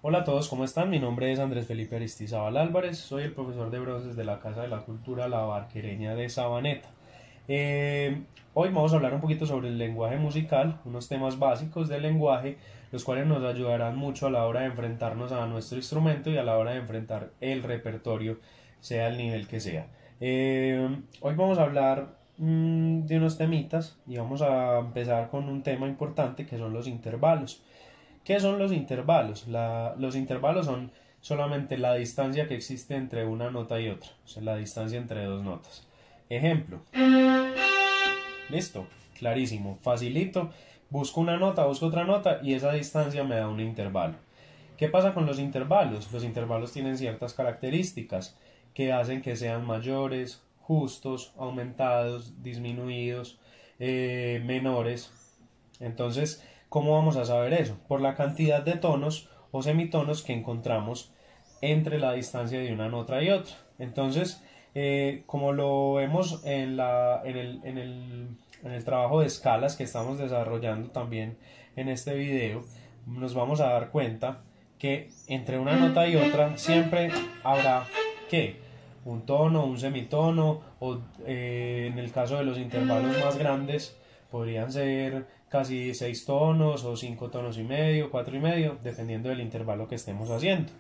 Hola a todos, ¿cómo están? Mi nombre es Andrés Felipe Aristizábal Álvarez, soy el profesor de bronces de la Casa de la Cultura La Barquereña de Sabaneta. Hoy vamos a hablar un poquito sobre el lenguaje musical, unos temas básicos del lenguaje, los cuales nos ayudarán mucho a la hora de enfrentarnos a nuestro instrumento y a la hora de enfrentar el repertorio, sea el nivel que sea. Hoy vamos a hablar de unos temitas y vamos a empezar con un tema importante que son los intervalos. ¿Qué son los intervalos? Los intervalos son solamente la distancia que existe entre una nota y otra, o sea, la distancia entre dos notas. Ejemplo. Listo, clarísimo, facilito. Busco una nota, busco otra nota y esa distancia me da un intervalo. ¿Qué pasa con los intervalos? Los intervalos tienen ciertas características que hacen que sean mayores, justos, aumentados, disminuidos, menores. Entonces, ¿cómo vamos a saber eso? Por la cantidad de tonos o semitonos que encontramos entre la distancia de una nota y otra. Entonces, como lo vemos en el trabajo de escalas que estamos desarrollando también en este video, nos vamos a dar cuenta que entre una nota y otra siempre habrá ¿qué? Un tono, un semitono o en el caso de los intervalos más grandes podrían ser casi 6 tonos o 5 tonos y medio, 4 y medio, dependiendo del intervalo que estemos haciendo.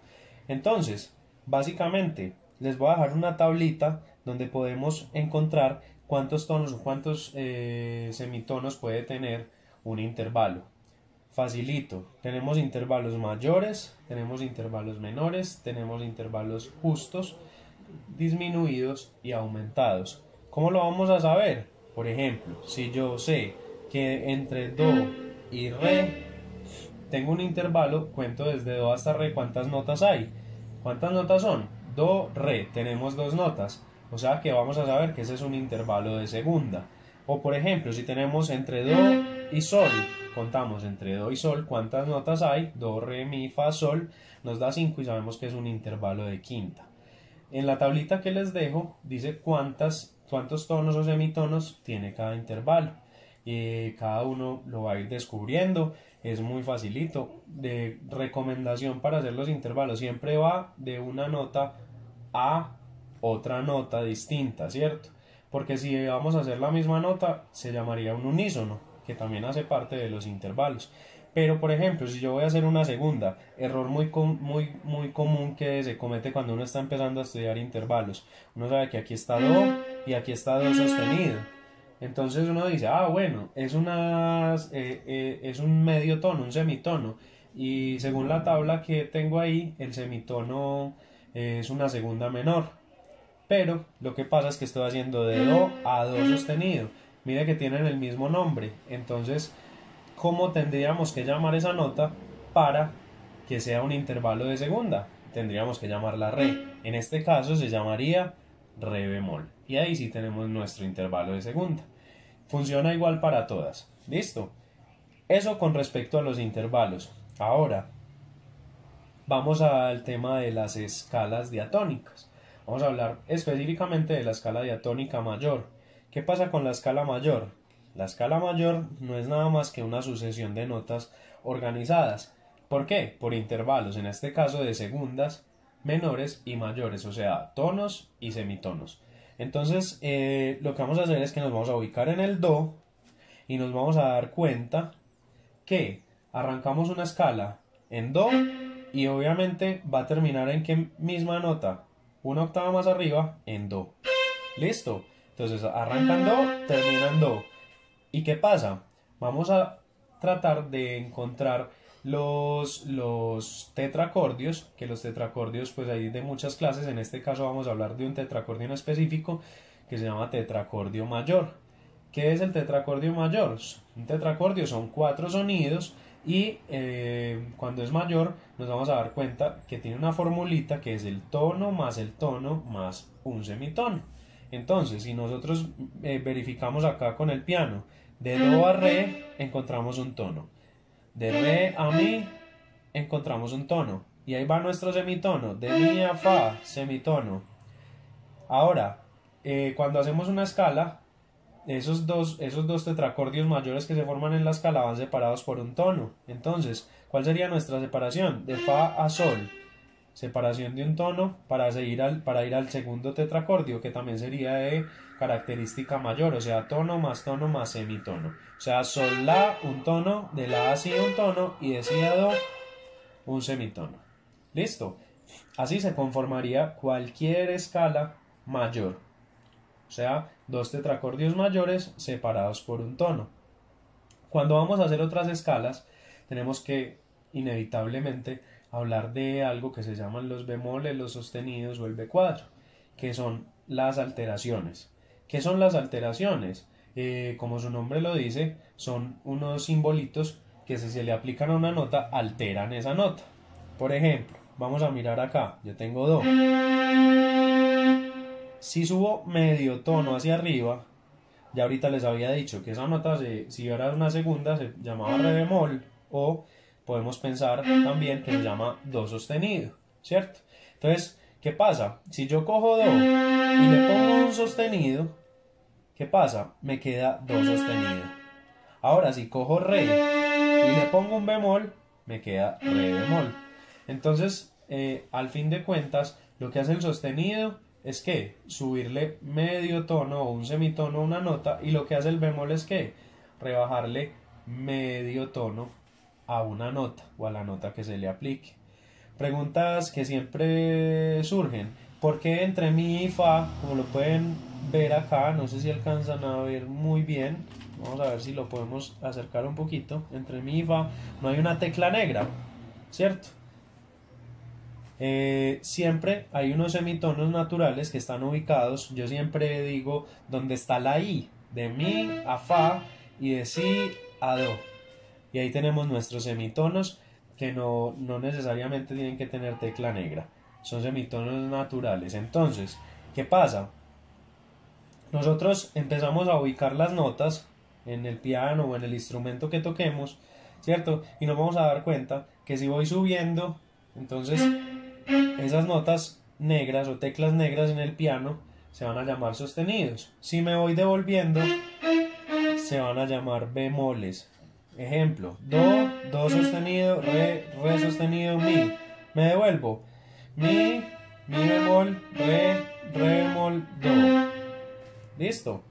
Entonces, básicamente, les voy a dejar una tablita donde podemos encontrar cuántos tonos o cuántos semitonos puede tener un intervalo. Facilito, tenemos intervalos mayores, tenemos intervalos menores, tenemos intervalos justos, disminuidos y aumentados. ¿Cómo lo vamos a saber? Por ejemplo, si yo sé que entre do y re tengo un intervalo, cuento desde do hasta re cuántas notas hay. ¿Cuántas notas son? Do, re, tenemos dos notas. O sea que vamos a saber que ese es un intervalo de segunda. O por ejemplo, si tenemos entre do y sol, contamos entre do y sol cuántas notas hay. Do, re, mi, fa, sol, nos da 5 y sabemos que es un intervalo de quinta. En la tablita que les dejo dice cuántos tonos o semitonos tiene cada intervalo. Cada uno lo va a ir descubriendo. Es muy facilito. De recomendación para hacer los intervalos siempre va de una nota a otra nota distinta, ¿cierto? Porque si vamos a hacer la misma nota se llamaría un unísono, que también hace parte de los intervalos. Pero por ejemplo, si yo voy a hacer una segunda, error muy común que se comete cuando uno está empezando a estudiar intervalos. Uno sabe que aquí está do y aquí está do sostenido. Entonces uno dice, bueno, es un medio tono, un semitono. Y según la tabla que tengo ahí, el semitono es una segunda menor. Pero lo que pasa es que estoy haciendo de do a do sostenido. Mire que tienen el mismo nombre. Entonces, ¿cómo tendríamos que llamar esa nota para que sea un intervalo de segunda? Tendríamos que llamarla re. En este caso se llamaría re bemol. Y ahí sí tenemos nuestro intervalo de segunda. Funciona igual para todas. ¿Listo? Eso con respecto a los intervalos. Ahora, vamos al tema de las escalas diatónicas. Vamos a hablar específicamente de la escala diatónica mayor. ¿Qué pasa con la escala mayor? La escala mayor no es nada más que una sucesión de notas organizadas. ¿Por qué? Por intervalos, en este caso de segundas, menores y mayores, o sea, tonos y semitonos. Entonces, lo que vamos a hacer es que nos vamos a ubicar en el do y nos vamos a dar cuenta que arrancamos una escala en do y obviamente va a terminar en qué misma nota, una octava más arriba, en do. ¿Listo? Entonces arranca en do, termina en do. ¿Y qué pasa? Vamos a tratar de encontrar los tetracordios, que los tetracordios pues hay de muchas clases, en este caso vamos a hablar de un tetracordio en específico que se llama tetracordio mayor. ¿Qué es el tetracordio mayor? Un tetracordio son 4 sonidos y cuando es mayor nos vamos a dar cuenta que tiene una formulita que es el tono más un semitono. Entonces, si nosotros verificamos acá con el piano, de do a re encontramos un tono, de re a mi encontramos un tono, y ahí va nuestro semitono, de mi a fa, semitono. Ahora, cuando hacemos una escala, esos dos tetracordios mayores que se forman en la escala van separados por un tono. Entonces, ¿Cuál sería nuestra separación? De fa a sol. Separación de un tono para ir al segundo tetracordio, que también sería de característica mayor, o sea, tono más semitono. O sea, sol, la, un tono, de la a, si, un tono, y de si a, do, un semitono. ¿Listo? Así se conformaría cualquier escala mayor. O sea, dos tetracordios mayores separados por un tono. Cuando vamos a hacer otras escalas, tenemos que inevitablemente hablar de algo que se llaman los bemoles, los sostenidos o el B cuadro, que son las alteraciones. ¿Qué son las alteraciones? Como su nombre lo dice, son unos simbolitos que si se le aplican a una nota, alteran esa nota. Por ejemplo, vamos a mirar acá, yo tengo do. Si subo medio tono hacia arriba, ya ahorita les había dicho que esa nota, si era una segunda, se llamaba re bemol, o podemos pensar también que se llama do sostenido, ¿cierto? Entonces, ¿qué pasa? Si yo cojo do y le pongo un sostenido, ¿qué pasa? Me queda do sostenido. Ahora, si cojo re y le pongo un bemol, me queda re bemol. Entonces, al fin de cuentas, lo que hace el sostenido es que subirle medio tono o un semitono a una nota, y lo que hace el bemol es que rebajarle medio tono a una nota o a la nota que se le aplique. Preguntas que siempre surgen: ¿por qué entre mi y fa, como lo pueden ver acá, no sé si alcanzan a ver muy bien, vamos a ver si lo podemos acercar un poquito, entre mi y fa no hay una tecla negra, ¿cierto? Siempre hay unos semitonos naturales que están ubicados, yo siempre digo, donde está la i, de mi a fa y de si a do, y ahí tenemos nuestros semitonos que no necesariamente tienen que tener tecla negra, son semitonos naturales. Entonces, ¿qué pasa? Nosotros empezamos a ubicar las notas en el piano o en el instrumento que toquemos, ¿cierto? Y nos vamos a dar cuenta que si voy subiendo, entonces esas notas negras o teclas negras en el piano se van a llamar sostenidos. Si me voy devolviendo, se van a llamar bemoles. Ejemplo: do sostenido, re sostenido, mi. Me devuelvo: mi bemol, re bemol, do. Listo.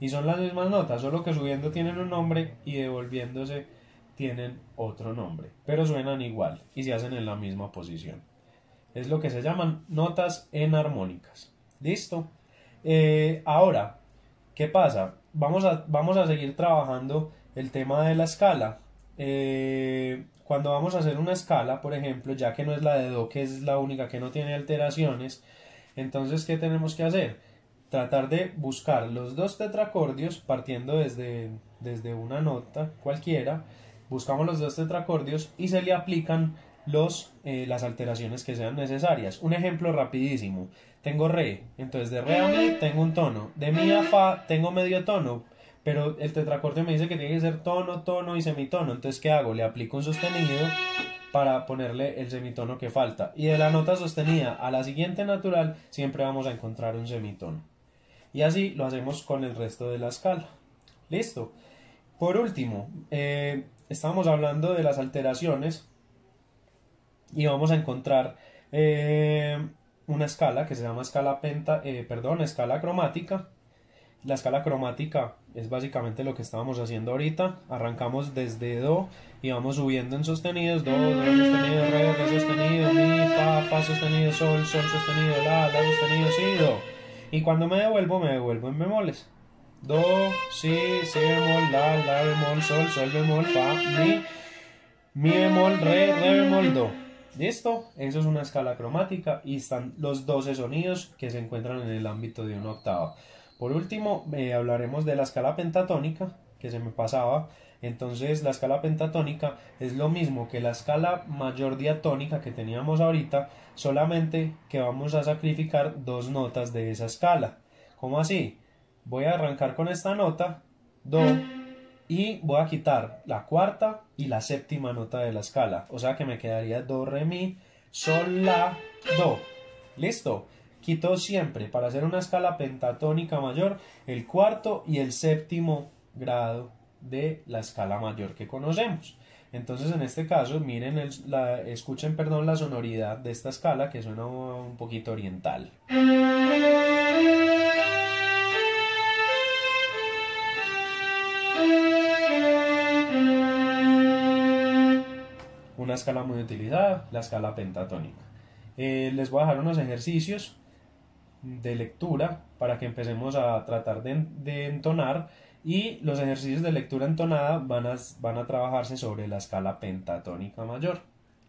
Y son las mismas notas, solo que subiendo tienen un nombre y devolviéndose tienen otro nombre, pero suenan igual y se hacen en la misma posición. Es lo que se llaman notas enarmónicas. ¿Listo? Ahora, ¿qué pasa? Vamos a seguir trabajando el tema de la escala. Cuando vamos a hacer una escala, por ejemplo, ya que no es la de do, que es la única que no tiene alteraciones, entonces, ¿qué tenemos que hacer? Tratar de buscar los dos tetracordios partiendo desde una nota cualquiera. Buscamos los dos tetracordios y se le aplican las alteraciones que sean necesarias. Un ejemplo rapidísimo: tengo re, entonces de re a mi tengo un tono, de mi a fa tengo medio tono, pero el tetracordio me dice que tiene que ser tono, tono y semitono. Entonces, ¿qué hago? Le aplico un sostenido para ponerle el semitono que falta, y de la nota sostenida a la siguiente natural siempre vamos a encontrar un semitono, y así lo hacemos con el resto de la escala. Listo. Por último, estábamos hablando de las alteraciones y vamos a encontrar una escala que se llama escala cromática. La escala cromática es básicamente lo que estábamos haciendo ahorita. Arrancamos desde do y vamos subiendo en sostenidos: do sostenido, re sostenido, mi, fa sostenido, sol sostenido, la sostenido, si, do. Y cuando me devuelvo en bemoles: do, si bemol, la bemol, sol bemol, fa, mi bemol, re bemol, do. ¿Listo? Eso es una escala cromática y están los 12 sonidos que se encuentran en el ámbito de una octava. Por último, hablaremos de la escala pentatónica, que se me pasaba. Entonces, la escala pentatónica es lo mismo que la escala mayor diatónica que teníamos ahorita, solamente que vamos a sacrificar dos notas de esa escala. ¿Cómo así? Voy a arrancar con esta nota, do, y voy a quitar la cuarta y la séptima nota de la escala, o sea que me quedaría do, re, mi, sol, la, do. ¿Listo? Quito siempre, para hacer una escala pentatónica mayor, el cuarto y el séptimo grado de la escala mayor que conocemos. Entonces en este caso, miren, escuchen, perdón, la sonoridad de esta escala que suena un poquito oriental. Una escala muy utilizada, la escala pentatónica. Les voy a dejar unos ejercicios de lectura para que empecemos a tratar de entonar, y los ejercicios de lectura entonada van a trabajarse sobre la escala pentatónica mayor.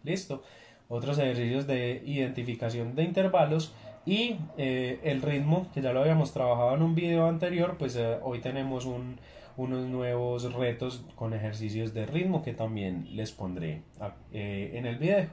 Listo. Otros ejercicios de identificación de intervalos y el ritmo, que ya lo habíamos trabajado en un video anterior, pues hoy tenemos unos nuevos retos con ejercicios de ritmo que también les pondré en el video.